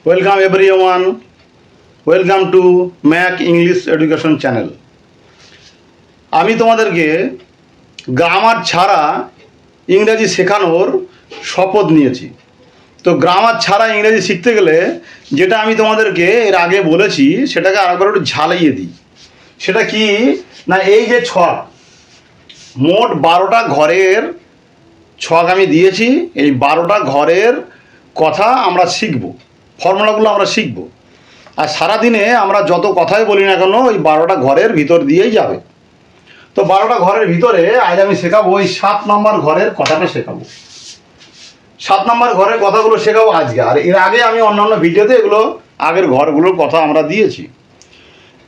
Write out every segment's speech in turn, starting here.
Welcome everyone. Welcome to Mac English Education Channel. আমি তোমাদেরকে grammar ছাড়া ইংরেজি শেখানোর শপথ নিয়েছি। তো গ্রামার ছাড়া ইংরেজি শিখতে গেলে যেটা আমি তোমাদেরকে এর আগে বলেছি সেটাকে আরেকবার একটু ঝালিয়ে দিই। সেটা কি না, এই যে ছক, মোট 12টা ঘরের ছক আমি দিয়েছি। এই 12টা ঘরের কথা আমরা শিখব, ফর্মুলাগুলো আমরা শিখব। আর সারাদিনে আমরা যত কথাই বলি না কেন ওই 12টা ঘরের ভিতর দিয়েই যাবে। তো 12টা ঘরের ভিতরে আজ আমি শেখাবো ওই 7 নম্বর ঘরের কথাটা শেখাবো। 7 নম্বর ঘরের কথাগুলো শেখাবো আজকে। আর এর আগে আমি অন্যান্য ভিডিওতে এগুলো আগের ঘরগুলোর কথা আমরা দিয়েছি।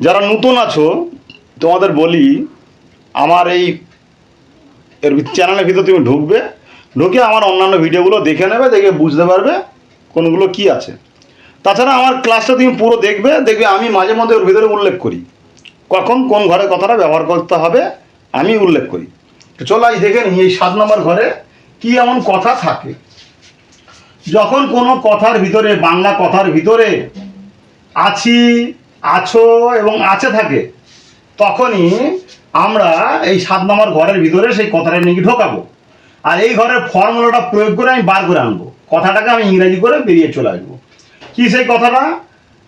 যারা নতুন আছো তোমাদের বলি, আমার এই চ্যানেলের ভিতর তুমি ঢুকে আমার অন্যান্য ভিডিওগুলো দেখে নেবে, দেখে বুঝতে পারবে কোনগুলো কি আছে। তাছাড়া আমার ক্লাসটা তুমি পুরো দেখবে আমি মাঝে মধ্যে ওর ভিতরে উল্লেখ করি কখন কোন ঘরের কথাটা ব্যবহার করতে হবে, আমি উল্লেখ করি। তো চলো আজ দেখে নিই এই 7 নম্বর ঘরে কি এমন কথা থাকে। যখন কোনো কথার ভিতরে, বাংলা কথার ভিতরে আছি, আছো এবং আছে থাকে, তখনই আমরা এই 7 নম্বর ঘরের ভিতরে সেই কথাটা নিয়ে ঢোকাবো। আর এই ঘরের ফর্মুলাটা প্রয়োগ করে আমি বার করে আনবো, কথাটাকে আমি ইংরেজি করে বেরিয়ে চলে আসবো। কি সেই কথাটা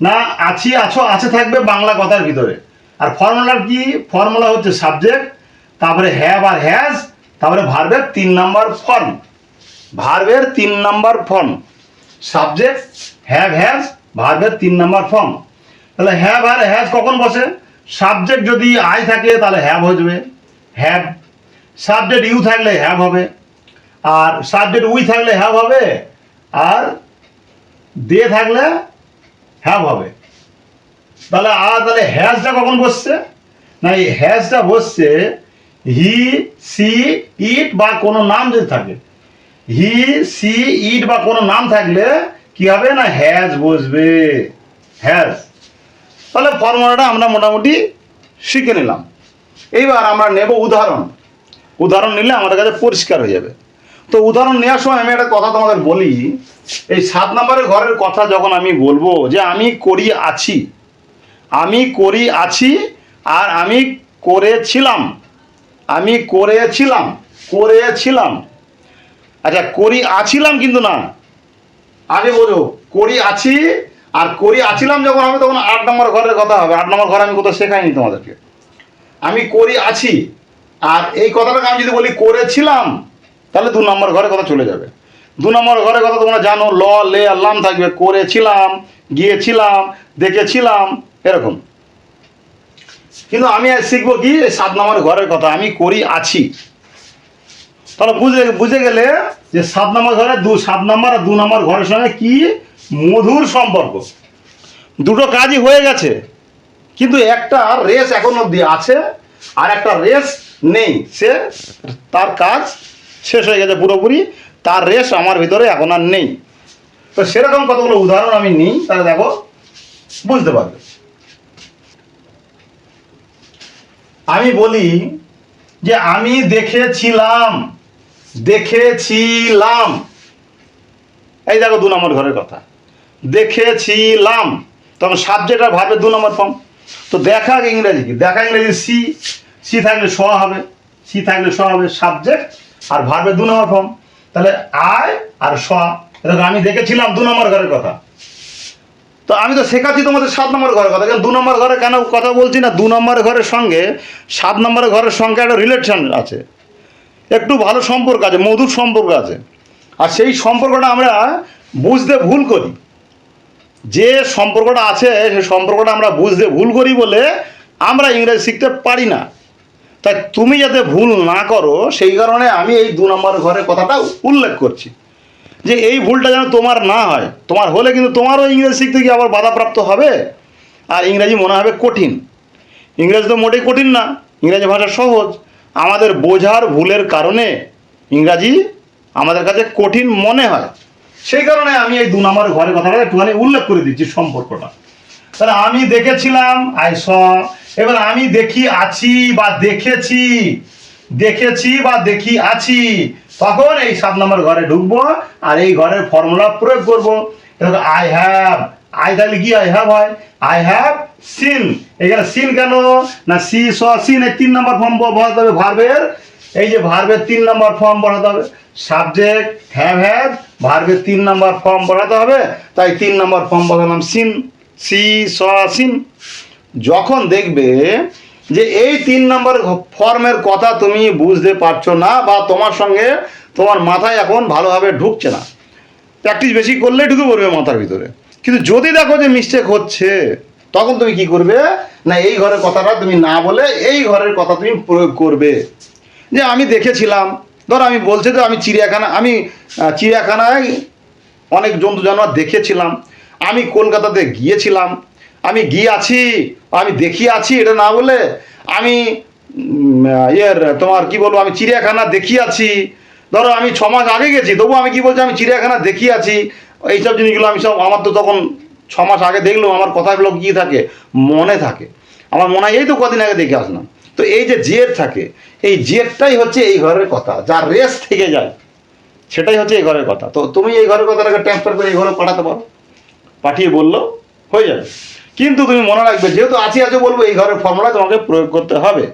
না, আছি, আছো, আছে থাকবে বাংলা কথার ভিতরে। আর ফর্মুলার কি, ফর্মুলা হচ্ছে সাবজেক্ট, তারপরে হ্যাভ আর হ্যাজ, তারপরে ভার্বের 3 নম্বর ফর্ম। ভার্বের 3 number form, subject, have, has, ভার্বের 3 নম্বর ফর্ম। তাহলে হ্যাভ আর হ্যাজ কখন বসে? সাবজেক্ট যদি আই থাকে তাহলে হ্যাভ হয়ে যাবে, হ্যাভ। সাবজেক্ট ইউ থাকলে হ্যাভ হবে, আর সাবজেক্ট উই থাকলে হ্যাভ হবে, আর দে থাকলে হ্যাভ হবে। তাহলে হ্যাজটা কখন বসছে না, এই হ্যাজটা বসছে হি, সি, ইট বা কোনো নাম যদি থাকে। হি, সি, ইট বা কোনো নাম থাকলে কি হবে না, হ্যাজ বসবে, হ্যাজ। তাহলে ফর্মুলাটা আমরা মোটামুটি শিখে নিলাম। এইবার আমরা নেব উদাহরণ নিলে আমাদের কাছে পরিষ্কার হয়ে যাবে। তো উদাহরণ নেওয়ার সময় আমি একটা কথা তোমাদের বলি, এই 7 নম্বরের ঘরের কথা যখন আমি বলবো যে আমি করি আছি, আর আমি করেছিলাম, আচ্ছা করি আছিলাম কিন্তু না, আগে বোঝো, করি আছি আর করি আছিলাম যখন হবে তখন 8 নম্বর ঘরের কথা হবে। 8 নম্বর ঘর আমি কোথাও শেখাইনি তোমাদেরকে। আমি করি আছি আর এই কথাটাকে আমি যদি বলি করেছিলাম, তাহলে 2 নম্বর ঘরে কথা চলে যাবে। 2 নম্বর ঘরের কথা তোমরা জানো, ল, লে আর লাম থাকবে। করেছিলাম, গিয়েছিলাম, দেখেছিলাম, এরকম। কিন্তু আমি আজ শিখবো কি 7 নম্বর ঘরের কথা, আমি করি আছি। তাহলে বুঝে গেলে যে 7 নম্বর ঘরে 7 নম্বর আর 2 নম্বর ঘরের সঙ্গে কি মধুর সম্পর্ক। দুটো কাজই হয়ে গেছে, কিন্তু একটা রেস এখন অব্দি আছে আর একটা রেস নেই, সে তার কাজ শেষ হয়ে গেছে পুরোপুরি, তার রেস আমার ভিতরে এখন আর নেই। তো সেরকম কতগুলো উদাহরণ আমি নিই, তাহলে দেখো বুঝতে পারবে। আমি বলি যে আমি দেখেছিলাম, এই দেখো 2 নম্বর ঘরের কথা, দেখেছিলাম, তখন সাবজেক্ট আর ভার্বের 2 নম্বর ফর্ম। তো দেখা ইংরেজি কি, দেখা ইংরেজি সি থাকলে স হবে, সাবজেক্ট আর ভার্বের 2 নম্বর ফর্ম। তাহলে আয় আর স। দেখো আমি দেখেছিলাম 2 নম্বর ঘরের কথা। তো আমি তো শেখাচ্ছি তোমাদের 7 নম্বর ঘরের কথা, কিন্তু 2 নম্বর ঘরে কেন কথা বলছি না, 2 নম্বর ঘরের সঙ্গে 7 নম্বরের ঘরের সঙ্গে একটা রিলেশন আছে, একটু ভালো সম্পর্ক আছে, মধুর সম্পর্ক আছে। আর সেই সম্পর্কটা আমরা বুঝতে ভুল করি, যে সম্পর্কটা আছে সেই সম্পর্কটা আমরা বুঝতে ভুল করি বলে আমরা ইংরেজি শিখতে পারি না। তাই তুমি যাতে ভুল না করো সেই কারণে আমি এই 2 নম্বর ঘরের কথাটা উল্লেখ করছি, যে এই ভুলটা যেন তোমার না হয়। তোমার হলে কিন্তু তোমারও ইংরেজি শিখতে গিয়ে আবার বাধাপ্রাপ্ত হবে, আর ইংরেজি মনে হবে কঠিন। ইংরেজি তো মোটেই কঠিন না, ইংরেজি ভাষা সহজ। আমাদের বোঝার ভুলের কারণে ইংরাজি আমাদের কাছে কঠিন মনে হয়। সেই কারণে আমি এই 2 নম্বর ঘরের কথাটা একটুখানি উল্লেখ করে দিচ্ছি সম্পর্কটা। তাহলে আমি দেখেছিলাম, আই স। এবার আমি দেখি আছি বা দেখেছি, তখন এই 7 নম্বর ঘরে ঢুকবো আর এই ঘরের ফর্মুলা প্রয়োগ করবো। আই হ্যাভ, আই থাকলে কি হয়, হ্যাভ হয়। আই হ্যাভ সিন, এখানে সিন কেন না, সি স সিন, এই 3 নম্বর ফর্ম বসাতে হবে ভার্বের। এই যে ভার্বের 3 নম্বর ফর্ম বসাতে হবে, সাবজেক্ট হ্যাভ ভার্বের 3 নম্বর ফর্ম বসাতে হবে, তাই 3 নম্বর ফর্ম বসালাম সিন, সি স সিন। যখন দেখবে যে এই 3 নম্বর ফর্মের কথা তুমি বুঝতে পারছো না বা তোমার সঙ্গে তোমার মাথায় এখন ভালোভাবে ঢুকছে না, প্র্যাকটিস বেশি করলেই ঢুকে পড়বে মাথার ভিতরে, কিন্তু যদি দেখো যে মিস্টেক হচ্ছে, তখন তুমি কি করবে না, এই ঘরের কথাটা তুমি না বলে এই ঘরের কথা তুমি প্রয়োগ করবে। যে আমি দেখেছিলাম, ধর আমি বলছি যে আমি চিড়িয়াখানায় অনেক জন্তু জানোয়ার দেখেছিলাম, আমি কলকাতাতে গিয়েছিলাম, আমি গিয়েছি, আমি দেখিয়াছি, এটা না বলে আমি তোমার কি বলবো, আমি চিড়িয়াখানা দেখিয়াছি। ধরো আমি 6 মাস আগে গেছি, তবু আমি কি বলছি, আমি চিড়িয়াখানা দেখিয়াছি। এইসব জিনিসগুলো আমি সব, আমার তো তখন 6 মাস আগে দেখলেও আমার কথাগুলো কি থাকে, মনে থাকে। আমার মনে হয় এই তো কদিন আগে দেখে আসলাম। তো এই যে জেদ থাকে, এই জেদটাই হচ্ছে এই ঘরের কথা, যার রেস থেকে যায় সেটাই হচ্ছে এই ঘরের কথা। তো তুমি এই ঘরের কথাটাকে ট্রান্সফার করে এই ঘরে পাঠাতে পারো, পাঠিয়ে বললো হয়ে যাবে। কিন্তু তুমি মনে রাখবে, যেহেতু আছি বলবো, এই ঘরের ফর্মুলা তোমাকে প্রয়োগ করতে হবে।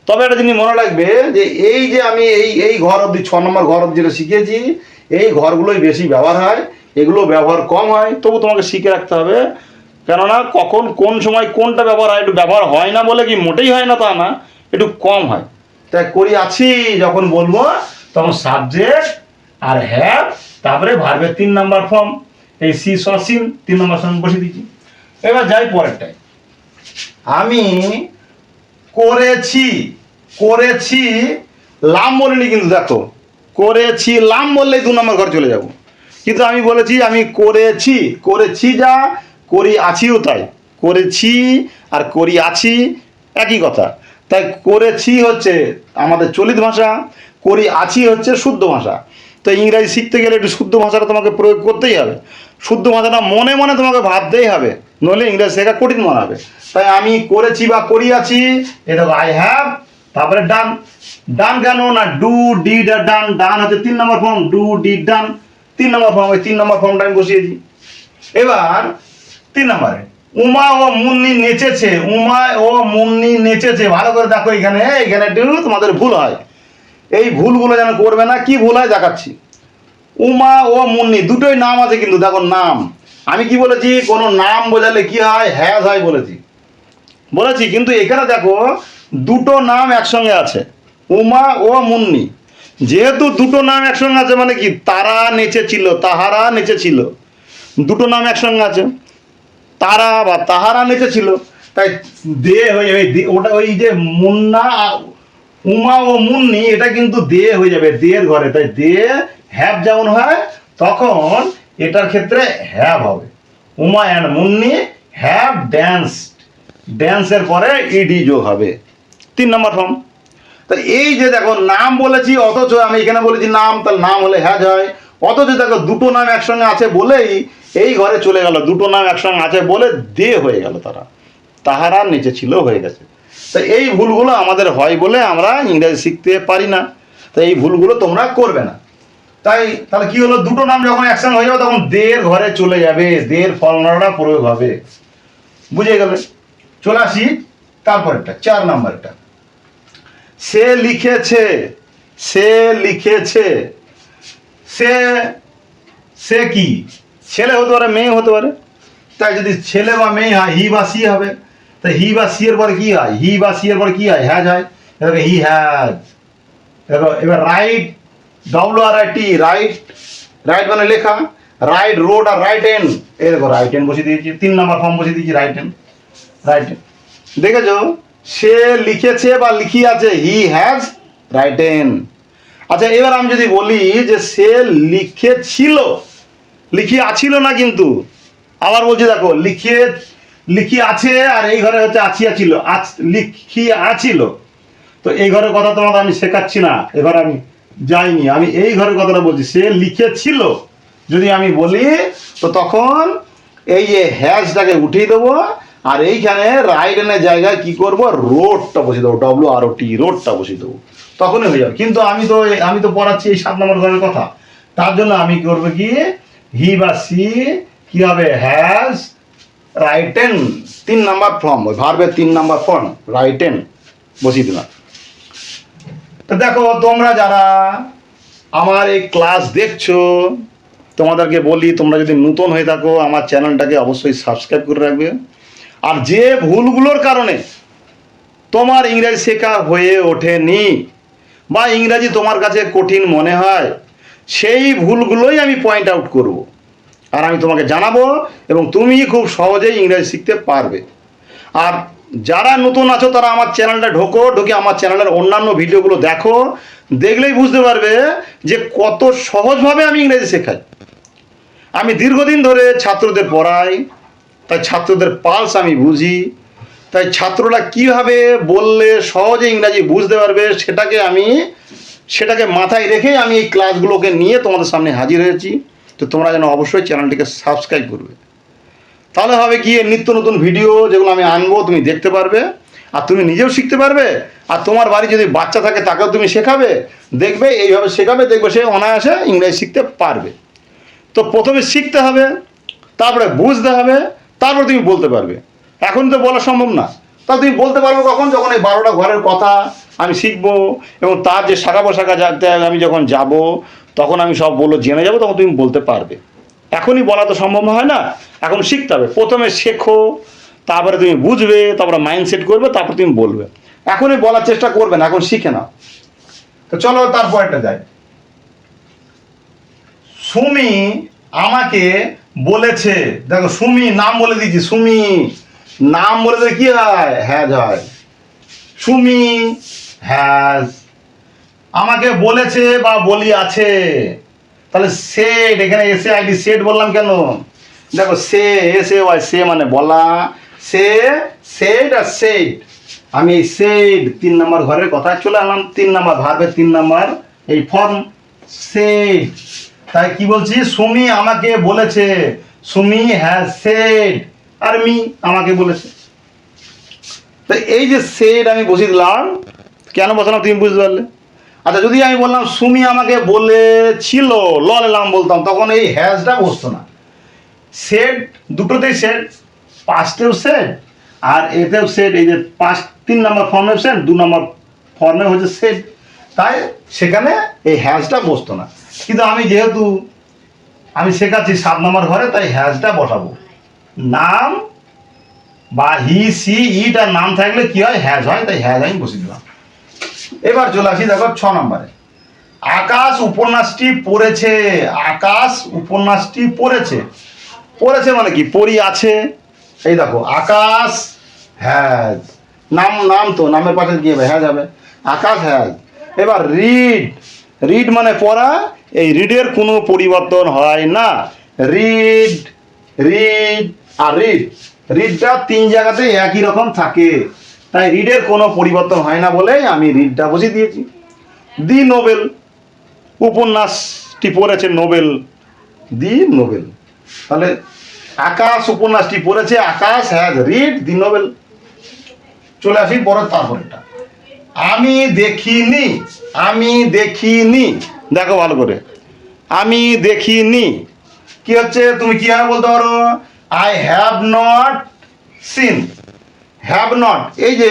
তবে একটা জিনিস মনে রাখবে যে এই যে আমি এই ঘর অবধি 6 নম্বর ঘর অবধি যেটা শিখেছি, এই ঘরগুলোই বেশি ব্যবহার হয়, এগুলো ব্যবহার কম হয়। তবু তোমাকে শিখে রাখতে হবে, কেননা কখন কোন সময় কোনটা ব্যবহার হয়, একটু ব্যবহার হয় না বলে কি মোটেই হয় না তা না, একটু কম হয়। তাই করি আছি যখন বলবো, তখন সাবজেক্ট আর হ্যাভ, তারপরে ভার্বের 3 নম্বর ফর্ম, এই সি স সিন 3 নম্বর ফর্ম বসে দিচ্ছি। এবার যাই পরেরটাই, আমি করেছি, করেছি লাম বলিনি কিন্তু, দেখো করেছি লাম বললেই 2 নম্বর ঘর চলে যাব। কিন্তু আমি বলেছি আমি করেছি, করেছি যা, করি আছিও তাই, করেছি আর করি আছি একই কথা। তাই করেছি হচ্ছে আমাদের চলিত ভাষা, করি আছি হচ্ছে শুদ্ধ ভাষা। তো ইংরাজি শিখতে গেলে একটু শুদ্ধ ভাষাটা তোমাকে প্রয়োগ করতেই হবে, শুদ্ধ ভাষাটা মনে মনে তোমাকে ভাবতেই হবে, নইলে ইংরেজি শেখা কঠিন মনে হবে। তাই আমি করেছি বা করিয়াছি, এটা আই হ্যাভ, তারপরে ডান। ডান কেন না, do did R done, done হচ্ছে 3 number form, do did done 3 number form, ওই 3 নম্বর ফর্মটা আমি বসিয়েছি। এবার 3 নম্বরে উমা ও মুন্নি নেচেছে, উমা ও মুন্নি নেচেছে। ভালো করে দেখো, এখানে এখানে একটু তোমাদের ভুল হয়, এই ভুলগুলো যেন করবে না। কি ভুল হয় দেখাচ্ছি। উমা ও মুন্নি দুটোই নাম আছে, কিন্তু দেখো নাম, আমি কি বলেছি, কোনো নাম বোঝালে কি হয়, হ্যাজ হয় বলেছি। কিন্তু এখানে দেখো দুটো নাম একসঙ্গে আছে, উমা ও মুন্নি। যেহেতু দুটো নাম একসঙ্গে আছে মানে কি, তারা নেচেছিল, তাহারা নেচেছিল, দুটো নাম একসঙ্গে আছে, তারা বা তাহারা নেচেছিল। তাই দে হয়ে যাবে, ওটা ওই যে মুন্না, উমা ও মুন্নি, এটা কিন্তু দে হয়ে যাবে, দের ঘরে। তাই দে হ্যাভ যেমন হয়, তখন এটার ক্ষেত্রে হ্যাভ হবে। Uma and Munni have danced, ড্যান্সের পরে ইডি যোগ হবে, 3 নম্বর ফর্ম। তা এই যে দেখো নাম বলেছি, অথচ আমি এখানে বলেছি নাম, তাহলে নাম হলে হ্যাজ হয়। অথচ দেখো দুটো নাম একসঙ্গে আছে বলেই এই ঘরে চলে গেল, দুটো নাম একসঙ্গে আছে বলে দে হয়ে গেল, তাহারা নিচে ছিল হয়ে গেছে। তা এই ভুলগুলো আমাদের হয় বলে আমরা ইংরেজি শিখতে পারি না। তো এই ভুলগুলো তোমরা করবে না। তাহলে কি হলো, দুটো নাম যখন একসঙ্গে হয়ে যাবে তখন দের ঘরে চলে যাবে, দের ফর্মুলাটা প্রয়োগ হবে। বুঝে গেলে? চলে আসি তারপরেরটা, 4 নম্বরটা। সে লিখেছে, সে লিখেছে, সে কি ছেলে হতে পারে, মেয়ে হতে পারে। তাই যদি ছেলে বা মেয়ে হয়, হি বা সি হবে। তাই হি বা সি এর পরে কি হয়, হি বা সি এর পরে কি হয়, হ্যাজ হয়। দেখো হি হ্যাজ। দেখো এবার রাইট, WRIT, রাইট, রাইট মানে লেখা, রাইট রোড আর রাইট এন্ড, এই দেখো রাইট এন্ড বসিয়ে দিয়েছি, 3 নম্বর ফর্ম বসিয়ে দিয়েছি, রাইট এন্ড, রাইট এন্ড। দেখেছো, সে লিখেছে বা লিখিয়াছে, হি হ্যাজ রাইট এন্ড। আচ্ছা এবার আমি যদি বলি যে সে লিখেছিল, লিখিয়াছিল না কিন্তু, আবার বলছি দেখো লিখি আছে, আর এই ঘরে হচ্ছে আছিয়া ছিল, লিখিয়াছিল। তো এই ঘরের কথা তোমাকে আমি শেখাচ্ছি না, এবার আমি যাইনি, আমি এই ঘরের কথাটা বলছি। সে লিখেছিল যদি আমি বলি, তো তখন এই যে হ্যাজটাকে উঠিয়ে দেবো, আর এইখানে রাইট এনের জায়গায় কি করব, রোডটা বসিয়ে দেবো, WROT, রোডটা বসিয়ে দেবো, তখনই হয়ে যাবে। কিন্তু আমি তো পড়াচ্ছি এই 7 নম্বর ঘরের কথা, তার জন্য আমি করবো কি, হি বা সি কি হবে? হ্যাজ রাইটেন, 3 নাম্বার ফর্ম, ওই ভার্বের 3 নাম্বার ফর্ম রাইটেন বসিয়ে দিলাম। তো দেখো তোমরা যারা আমার এই ক্লাস দেখছো, তোমাদেরকে বলি তোমরা যদি নতুন হয়ে থাকো আমার চ্যানেলটাকে অবশ্যই সাবস্ক্রাইব করে রাখবে। আর যে ভুলগুলোর কারণে তোমার ইংরেজি শেখা হয়ে ওঠেনি বা ইংরাজি তোমার কাছে কঠিন মনে হয়, সেই ভুলগুলোই আমি পয়েন্ট আউট করব আর আমি তোমাকে জানাবো এবং তুমি খুব সহজেই ইংরেজি শিখতে পারবে। আর যারা নতুন আছো তারা আমার চ্যানেলটা ঢুকে আমার চ্যানেলের অন্যান্য ভিডিওগুলো দেখো, দেখলেই বুঝতে পারবে যে কত সহজভাবে আমি ইংরেজি শেখাই। আমি দীর্ঘদিন ধরে ছাত্রদের পড়াই, তাই ছাত্রদের পালস আমি বুঝি, তাই ছাত্ররা কীভাবে বললে সহজে ইংরাজি বুঝতে পারবে সেটাকে মাথায় রেখেই আমি এই ক্লাসগুলোকে নিয়ে তোমাদের সামনে হাজির হয়েছি। তো তোমরা যেন অবশ্যই চ্যানেলটিকে সাবস্ক্রাইব করবে, তাহলে হবে কি নিত্য নতুন ভিডিও যেগুলো আমি আনবো তুমি দেখতে পারবে আর তুমি নিজেও শিখতে পারবে। আর তোমার বাড়ি যদি বাচ্চা থাকে তাকেও তুমি শেখাবে, দেখবে এইভাবে শেখাবে, দেখবে সে অনায়াসে ইংরেজি শিখতে পারবে। তো প্রথমে শিখতে হবে, তারপরে বুঝতে হবে, তারপর তুমি বলতে পারবে। এখন তো বলা সম্ভব না, তা তুমি বলতে পারবে কখন? যখন এই 12টা ঘরের কথা আমি শিখবো এবং তার যে শাখা পোশাখা যাতে আমি যখন যাব তখন আমি সব বলে জেনে যাবো, তখন তুমি বলতে পারবে। এখনই বলা তো সম্ভব হয় না, এখন শিখতে হবে। প্রথমে শেখো, তারপরে তুমি বুঝবে, তারপরে মাইন্ডসেট করবে, তারপর তুমি বলবে। এখনই বলার চেষ্টা করবে না, এখন শিখে নাও। তো চলো তারপরটা যাই। সুমি আমাকে বলেছে, দেখো সুমি নাম বলে দিয়েছি, সুমি নাম বলে দিলে কি হয়? হ্যাজ হয়। সুমি হ্যাজ আমাকে বলেছে বা বলি আছে, তাহলে সেড, এখানে এসে আইডি সেড বললাম কেন? দেখো সে এসে ওয়াই, সে মানে বলা, সে সেড আর সেড, আমি এই সেড 3 নম্বর ঘরের কথায় চলে এলাম। 3 নম্বর ভার্বের 3 নম্বর এই ফর্ম সেড। তাই কি বলছি? সুমি আমাকে বলেছে, সুমি হ্যাজ সেড, আর মি আমাকে বলেছে। তো এই যে সেড আমি বসিয়ে দিলাম, কেন বসালাম তুমি বুঝতে পারলে? আচ্ছা যদি আমি বললাম সুমি আমাকে বলেছিল, এলাম বলতাম, তখন এই হ্যাজটা বসতো না। সেড দুটোতেই সেড, পাস্টেও সেড আর এতেও সেড, এই যে 3 নম্বর ফর্মেও সেড, 2 নম্বর ফর্মে হচ্ছে সেড, তাই সেখানে এই হ্যাজটা বসতো না। কিন্তু আমি যেহেতু আমি শেখাচ্ছি 7 নম্বর ঘরে, তাই হ্যাজটা বসাবো। নাম বা হি সি ইট আর নাম থাকলে কি হয়? হ্যাজ হয়, তাই হ্যাজ আমি বসিয়ে দিলাম। এবার চলে আসি দেখো 6 নম্বরে। আকাশ উপন্যাসটি পড়েছে, আকাশ উপন্যাসটি পড়েছে। পড়েছে মানে কি? পড়ি আছে। এই দেখো আকাশ হ্যাজ, নাম তো নামের পাশে কি হবে? হ্যাজ হবে। আকাশ হ্যাজ। এবার রিড, রিড মানে পড়া, এই রিডের কোনো পরিবর্তন হয় না। রিড, রিড আর রিড, রিডটা 3 জায়গাতে একই রকম থাকে, তাই রিডের কোনো পরিবর্তন হয় না বলে আমি রিডটা বসিয়ে দিয়েছি। দি নোবেল, উপন্যাসটি পড়েছে, নোবেল, দি নোবেল। তাহলে আকাশ উপন্যাসটি পড়েছে, আকাশ হ্যাজ রিড দি নোবেল। চলে আসি পরের তারপরেটা। আমি দেখিনি, আমি দেখিনি, দেখো ভালো করে, আমি দেখিনি কি হচ্ছে? তুমি কিভাবে বলতে পারো? I have not seen, have not, এই যে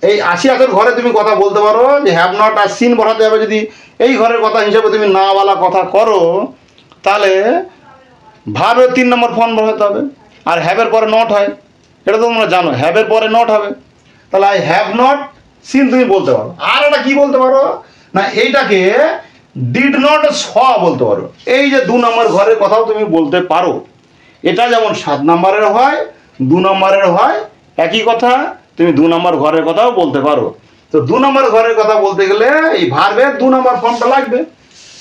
এই 80 ঘরে তুমি কথা বলতে পারো যে হ্যাভ নট আর সিন বসাতে হবে। যদি এই ঘরের কথা হিসাবে তুমি না বলা কথা করো, তাহলে ভার্বের 3 নম্বর ফর্ম বসাতে হবে। আর হ্যাভের পরে নট হয়, এটা তো তোমরা জানো, হ্যাভের পরে নট হবে। তাহলে আই হ্যাভ নট সিন তুমি বলতে পারো। আর এটা কি বলতে পারো না, এইটাকে ডিড নট স বলতে পারো। এই যে 2 নম্বর ঘরের কথাও তুমি বলতে পারো। এটা যেমন 7 নম্বরের হয়, 2 নম্বরের হয়, একই কথা, তুমি 2 নম্বর ঘরের কথাও বলতে পারো। তো 2 নম্বর ঘরের কথা বলতে গেলে এই ভার্বের 2 নম্বর ফর্মটা লাগবে।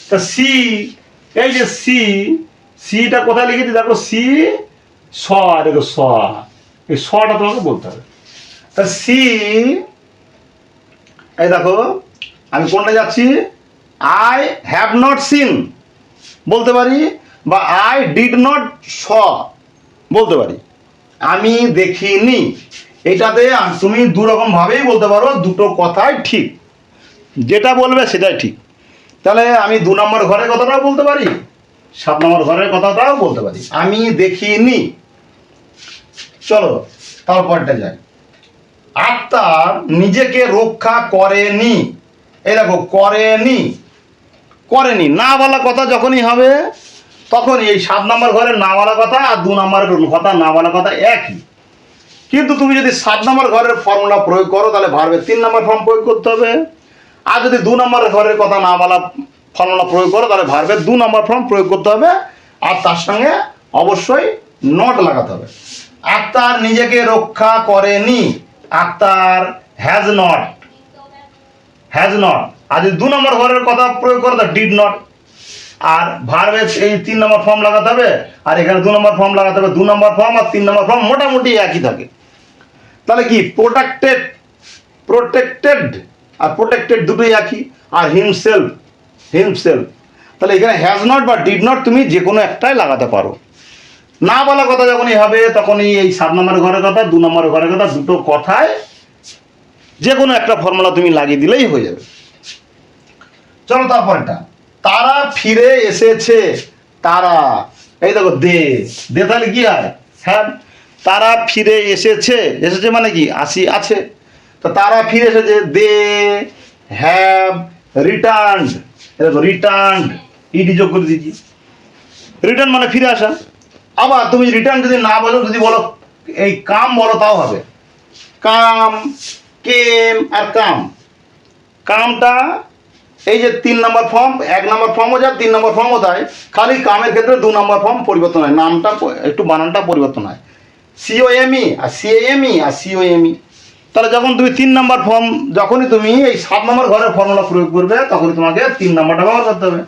তা সি, এই যে সি, সিটা কোথায় লিখেছি? দেখো সি স, দেখো স, এই সটা তোমাকে বলতে হবে। তা সি, এই দেখো আমি কোনটা যাচ্ছি? আই হ্যাভ নট সিন বলতে পারি, বা আই ডিড নট স বলতে পারি। আমি দেখিনি, এটাতে তুমি 2 রকম ভাবেই বলতে পারো, দুটো কথাই ঠিক, যেটা বলবে সেটাই ঠিক। তাহলে আমি 2 নম্বর ঘরের কথাটাও বলতে পারি 7 নম্বর ঘরের কথাটাও বলতে পারি, আমি দেখিনি। চলো তারপরটা যাই। আত্মার নিজেকে রক্ষা করেনি। এই দেখো, করেনি, করেনি না বলা কথা যখনই হবে তখনই এই 7 নম্বর ঘরের না বলা কথা আর 2 নম্বরের কথা না বলা কথা একই। কিন্তু তুমি যদি 7 নম্বর ঘরের ফর্মুলা প্রয়োগ করো তাহলে ভার্বের 3 নম্বর ফর্ম প্রয়োগ করতে হবে। আর যদি 2 নম্বর ঘরের কথা না বলা ফর্মুলা প্রয়োগ করো তাহলে ভার্বের 2 নম্বর ফর্ম প্রয়োগ করতে হবে। আর তার সঙ্গে অবশ্যই নট লাগাতে হবে। আক্তার নিজেকে রক্ষা করেনি, Akhtar has not, has not. আর যদি 2 নম্বর ঘরের কথা প্রয়োগ করো তা ডিড নট। আর ভার্বের এই 3 নম্বর ফর্ম লাগাতে হবে, আর এখানে 2 নম্বর ফর্ম লাগাতে হবে। 2 নম্বর ফর্ম আর 3 নম্বর ফর্ম মোটামুটি একই থাকে। তাহলে কি প্রোটেক্টেড, প্রোটেক্টেড আর প্রোটেক্টেড দুটোই একই। আর হিমসেলফ, হিমসেলফ। তাহলে এখানে হ্যাজ নট বা ডিড নট তুমি যে কোনো একটাই লাগাতে পারো। না বলা কথা যখনই হবে তখনই এই 7 নম্বর ঘরের কথা 2 নম্বর ঘরের কথা দুটো কথায় যে কোনো একটা ফর্মুলা তুমি লাগিয়ে দিলেই হয়ে যাবে। চলো তারপরটা, তারা ফিরে এসেছে। তারা, এই দেখো দে, দে তাহলে কি হয়, হ্যাঁ। তারা ফিরে এসেছে, এসেছে মানে কি আসি আছে। তো তারা ফিরে এসেছে, দে হ্যাভ রিটার্নড। দেখো রিটার্নড, ইডি যোগ করে দিয়েছি। রিটার্ন মানে ফিরে আসা। আবার তুমি রিটার্ন যদি না বলো, যদি বলো এই কাম বলো তাও হবে। কাম, কেম আর কাম। কামটা এই যে 3 নম্বর ফর্ম, 1 নম্বর ফর্মও যায় 3 নম্বর ফর্মও দেয়, খালি কামের ক্ষেত্রে 2 নম্বর ফর্ম পরিবর্তন হয়, নামটা একটু বানানটা পরিবর্তন হয়। সিওএমই আর সিএএমই আর সিওএমই। তাহলে যখন তুমি 3 নম্বর ফর্ম, যখনই তুমি এই 7 নম্বর ঘরের ফর্মুলা প্রয়োগ করবে তখনই তোমাকে 3 নম্বরটা ব্যবহার করতে হবে।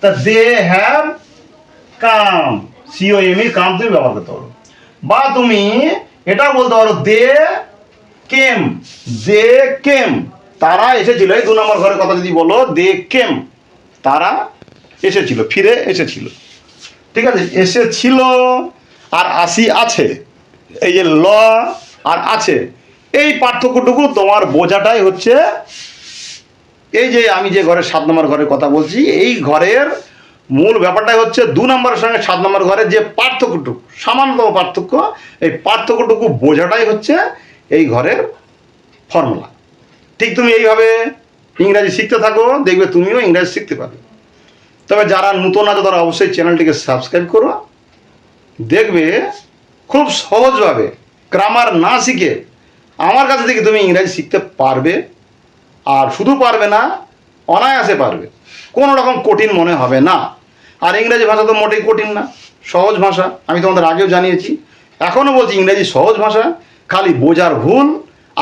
তা দে হ্যাভ কাম, সিওএমই কাম তুমি ব্যবহার করতে পারো। বা তুমি এটাও বলতে পারো দে কেম, দে কেম, তারা এসেছিল। এই 2 নম্বর ঘরের কথা যদি বলো দে কেম, তারা এসেছিল, ফিরে এসেছিল। ঠিক আছে, এসেছিল আর আসি আছে, এই যে ল আর আছে, এই পার্থক্যটুকু তোমার বোঝাটাই হচ্ছে এই যে আমি যে ঘরের 7 নম্বর ঘরের কথা বলছি, এই ঘরের মূল ব্যাপারটাই হচ্ছে 2 নম্বরের সঙ্গে 7 নম্বর ঘরের যে পার্থক্যটুকু, সামান্যতম পার্থক্য, এই পার্থক্যটুকু বোঝাটাই হচ্ছে এই ঘরের ফর্মুলা। ঠিক তুমি এইভাবে ইংরাজি শিখতে থাকো, দেখবে তুমিও ইংরাজি শিখতে পারবে। তবে যারা নতুন আছে তারা অবশ্যই চ্যানেলটিকে সাবস্ক্রাইব করো। দেখবে খুব সহজভাবে গ্রামার না শিখে আমার কাছে থেকে তুমি ইংরাজি শিখতে পারবে। আর শুধু পারবে না, অনায়াসে পারবে, কোনো রকম কঠিন মনে হবে না। আর ইংরেজি ভাষা তো মোটেই কঠিন না, সহজ ভাষা। আমি তোমাদের আগেও জানিয়েছি, এখনও বলছি ইংরেজি সহজ ভাষা, খালি বোঝার ভুল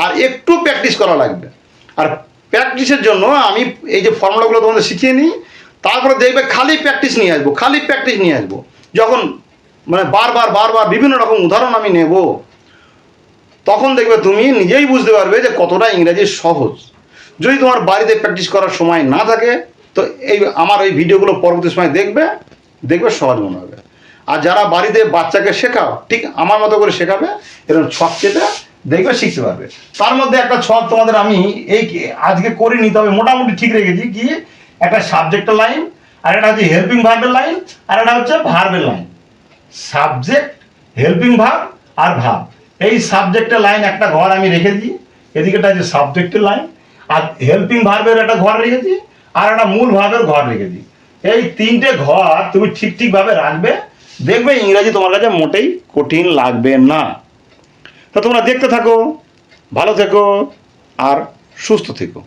আর একটু প্র্যাকটিস করা লাগবে। আর প্র্যাকটিসের জন্য আমি এই যে ফর্মুলাগুলো তোমাদের শিখিয়ে নিই, তারপরে দেখবে খালি প্র্যাকটিস নিয়ে আসবো, খালি প্র্যাকটিস নিয়ে আসবো। যখন মানে বারবার বারবার বিভিন্ন রকম উদাহরণ আমি নেব, তখন দেখবে তুমি নিজেই বুঝতে পারবে যে কতটা ইংরেজি সহজ। যদি তোমার বাড়িতে প্র্যাকটিস করার সময় না থাকে তো এই আমার এই ভিডিওগুলো পরবর্তী সময় দেখবে, দেখবে সহজ মনে হবে। আর যারা বাড়িতে বাচ্চাকে শেখাও, ঠিক আমার মতো করে শেখাবে, এরকম ছক কেটে দেখবে শিখতে পারবে। তার মধ্যে একটা ছক তোমাদের আমি এই আজকে করিনি, তবে মোটামুটি ঠিক রেখেছি। কি, একটা সাবজেক্টের লাইন, আর একটা হচ্ছে হেল্পিং ভার্বের লাইন, আর একটা হচ্ছে ভার্বের লাইন। সাবজেক্ট, হেল্পিং ভার্ব আর ভার্ব, এই সাবজেক্টের লাইন একটা ঘর আমি রেখেছি, এদিকেটা হচ্ছে সাবজেক্টের লাইন, আর হেল্পিং ভার্বের একটা ঘর রেখেছি, আর একটা মূল ভার্বের ঘর রেখেছি। এই 3টে ঘর তুমি ঠিক ঠিকভাবে রাখবে, দেখবে ইংরাজি তোমার কাছে মোটেই কঠিন লাগবে না। তো তোমরা দেখতে থাকো, ভালো থেকো আর সুস্থ থেকো।